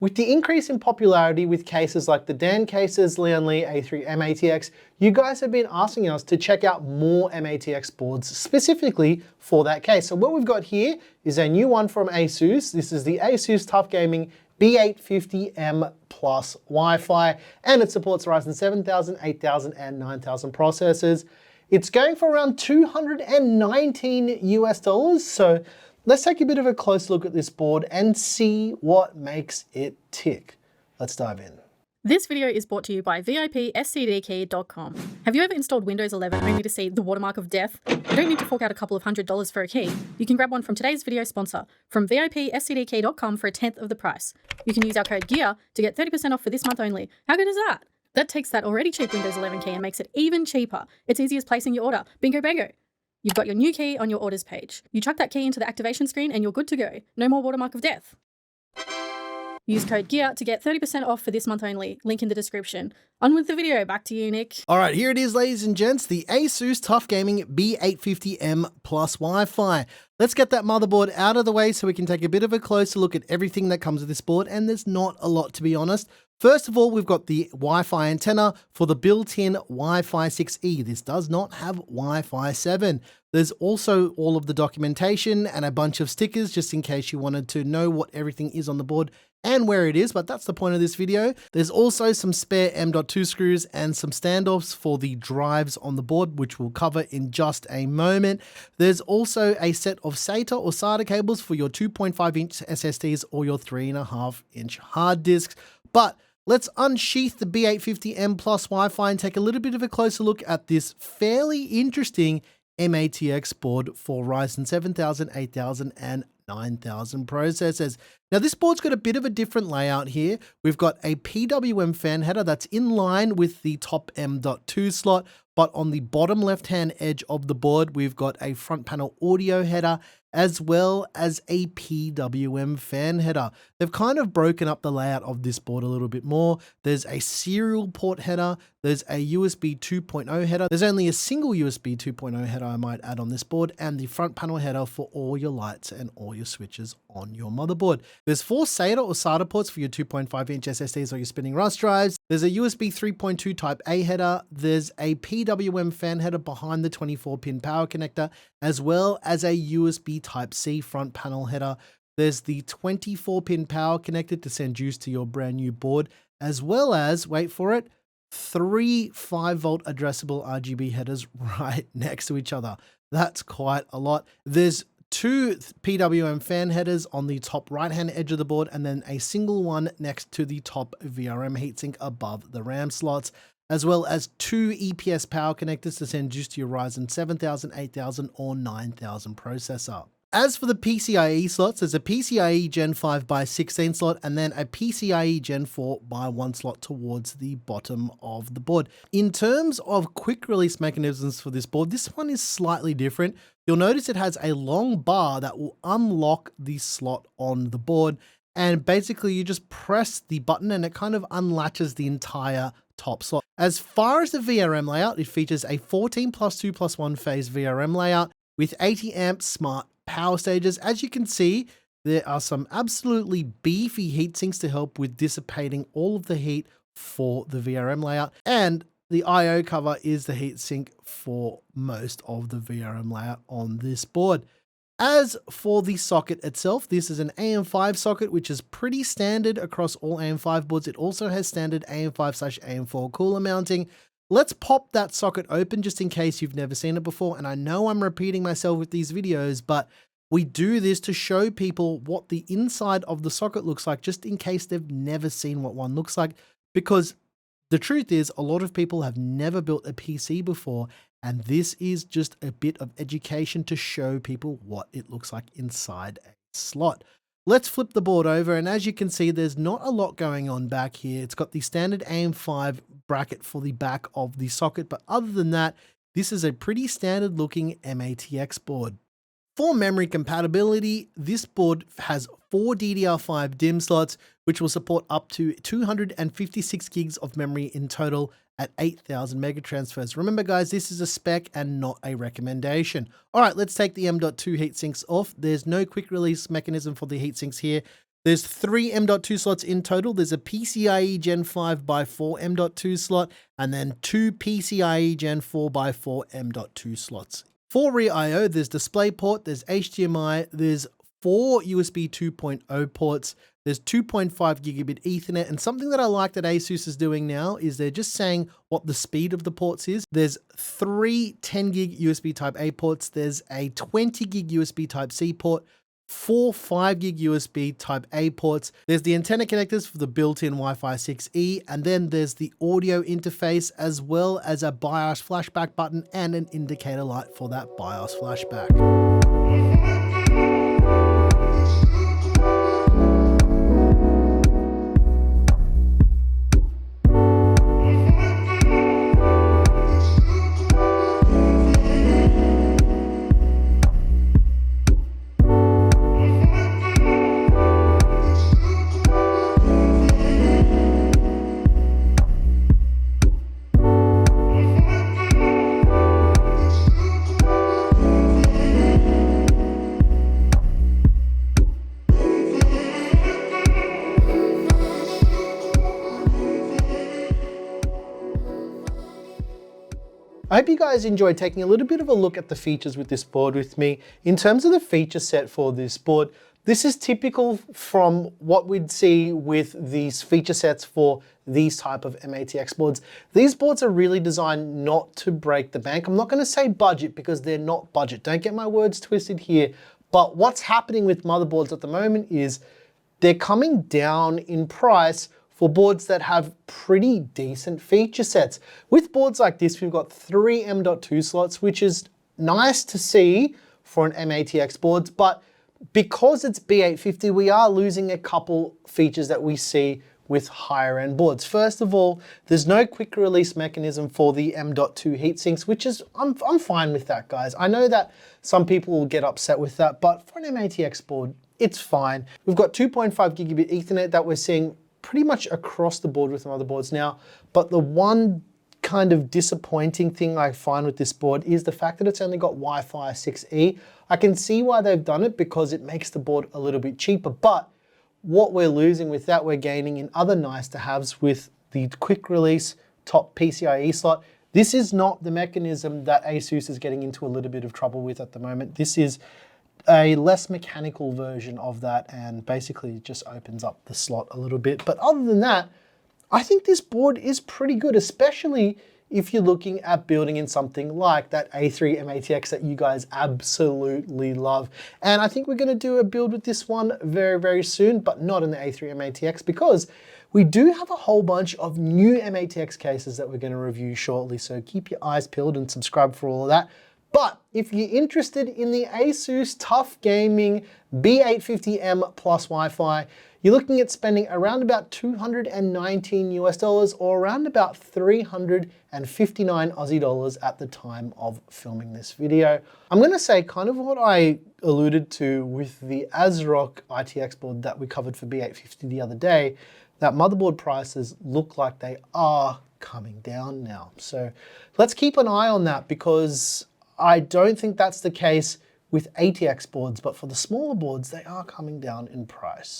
With the increase in popularity with cases like the Dan cases, Lian Li A3 MATX, you guys have been asking us to check out more MATX boards specifically for that case. So what we've got here is a new one from ASUS. This is the ASUS TUF Gaming B850M plus Wi-Fi, and it supports Ryzen 7000, 8000, and 9000 processors. It's going for around $219 US, so let's take a bit of a close look at this board and see what makes it tick. Let's dive in. This video is brought to you by WIFI.com. Have you ever installed Windows 11 only to see the watermark of death? You don't need to fork out a couple of $100s for a key. You can grab one from today's video sponsor, from WIFI.com for a tenth of the price. You can use our code GEAR to get 30% off for this month only. How good is that? That takes that already cheap Windows 11 key and makes it even cheaper. It's easy as placing your order. Bingo bango. You've got your new key on your orders page. You chuck that key into the activation screen and you're good to go. No more watermark of death. Use code GEAR to get 30% off for this month only. Link in the description. On with the video. Back to you, Nick. All right, here it is, ladies and gents, the ASUS TUF Gaming B850M plus Wi-Fi. Let's get that motherboard out of the way so we can take a bit of a closer look at everything that comes with this board, and there's not a lot, to be honest. First of all, we've got the Wi-Fi antenna for the built-in Wi-Fi 6E. This does not have Wi-Fi 7. There's also all of the documentation and a bunch of stickers just in case you wanted to know what everything is on the board and where it is, but that's the point of this video. There's also some spare M.2 screws and some standoffs for the drives on the board, which we'll cover in just a moment. There's also a set of SATA or SATA cables for your 2.5-inch SSDs or your 3.5-inch hard disks. But let's unsheath the B850M plus Wi-Fi and take a little bit of a closer look at this fairly interesting MATX board for Ryzen 7000, 8000, and 9000 processors. Now this board's got a bit of a different layout here. We've got a PWM fan header that's in line with the top M.2 slot, but on the bottom left-hand edge of the board, we've got a front panel audio header as well as a PWM fan header. They've kind of broken up the layout of this board a little bit more. There's a serial port header. There's a USB 2.0 header. There's only a single USB 2.0 header I might add on this board, and the front panel header for all your lights and all your switches on your motherboard. There's 4 SATA or SATA ports for your 2.5-inch SSDs or your spinning RUS drives. There's a USB 3.2 Type A header. There's a PWM fan header behind the 24-pin power connector, as well as a USB Type C front panel header. There's the 24-pin power connector to send juice to your brand new board, as well as, wait for it, 3 5-volt addressable RGB headers right next to each other. That's quite a lot. There's 2 PWM fan headers on the top right-hand edge of the board, and then a single one next to the top VRM heatsink above the RAM slots, as well as 2 EPS power connectors to send juice to your Ryzen 7000, 8000, or 9000 processor. As for the PCIe slots, there's a PCIe Gen 5 by 16 slot and then a PCIe Gen 4 by 1 slot towards the bottom of the board. In terms of quick release mechanisms for this board, this one is slightly different. You'll notice it has a long bar that will unlock the slot on the board, and basically you just press the button and it kind of unlatches the entire top slot. As far as the VRM layout, it features a 14+2+1 phase VRM layout with 80 amp smart power stages. As you can see, there are some absolutely beefy heat sinks to help with dissipating all of the heat for the VRM layout, and the I/O cover is the heat sink for most of the VRM layout on this board. As for the socket itself, this is an AM5 socket, which is pretty standard across all AM5 boards. It also has standard AM5/AM4 cooler mounting. Let's pop that socket open just in case you've never seen it before. And I know I'm repeating myself with these videos, but we do this to show people what the inside of the socket looks like, just in case they've never seen what one looks like. Because the truth is, a lot of people have never built a PC before, and this is just a bit of education to show people what it looks like inside a slot. Let's flip the board over, and as you can see, there's not a lot going on back here. It's got the standard AM5 bracket for the back of the socket, but other than that, this is a pretty standard looking MATX board. For memory compatibility, this board has 4 DDR5 DIMM slots, which will support up to 256 gigs of memory in total at 8,000 megatransfers. Remember guys, this is a spec and not a recommendation. All right, let's take the M.2 heatsinks off. There's no quick release mechanism for the heatsinks here. There's 3 M.2 slots in total. There's a PCIe Gen 5x4 M.2 slot, and then 2 PCIe Gen 4x4 M.2 slots. For rear I/O, there's DisplayPort, there's HDMI, there's 4 USB 2.0 ports, there's 2.5 gigabit Ethernet, and something that I like that ASUS is doing now is they're just saying what the speed of the ports is. There's 3 10 gig USB Type A ports, there's a 20 gig USB Type C port, 4 5 gig USB Type A ports, there's the antenna connectors for the built-in Wi-Fi 6E, and then there's the audio interface as well as a BIOS flashback button and an indicator light for that BIOS flashback. I hope you guys enjoyed taking a little bit of a look at the features with this board with me. In terms of the feature set for this board, this is typical from what we'd see with these feature sets for these type of MATX boards. These boards are really designed not to break the bank. I'm not going to say budget because they're not budget. Don't get my words twisted here. But what's happening with motherboards at the moment is they're coming down in price for boards that have pretty decent feature sets. With boards like this, we've got 3 M.2 slots, which is nice to see for an MATX board, but because it's B850, we are losing a couple features that we see with higher end boards. First of all, there's no quick release mechanism for the M.2 heatsinks, which is, I'm fine with that, guys. I know that some people will get upset with that, but for an MATX board, it's fine. We've got 2.5 gigabit Ethernet that we're seeing pretty much across the board with motherboards now, but the one kind of disappointing thing I find with this board is the fact that it's only got Wi-Fi 6E. I can see why they've done it because it makes the board a little bit cheaper, but what we're losing with that, we're gaining in other nice to haves with the quick release top PCIe slot. This is not the mechanism that ASUS is getting into a little bit of trouble with at the moment. This is a less mechanical version of that and basically just opens up the slot a little bit. But other than that, I think this board is pretty good, especially if you're looking at building in something like that A3 MATX that you guys absolutely love. And I think we're gonna do a build with this one very, very soon, but not in the A3 MATX because we do have a whole bunch of new MATX cases that we're gonna review shortly. So keep your eyes peeled and subscribe for all of that. But if you're interested in the ASUS TUF Gaming B850M plus Wi-Fi, you're looking at spending around about $219 US or around about 359 Aussie dollars at the time of filming this video. I'm gonna say kind of what I alluded to with the ASRock ITX board that we covered for B850 the other day, that motherboard prices look like they are coming down now. So let's keep an eye on that because I don't think that's the case with ATX boards, but for the smaller boards, they are coming down in price.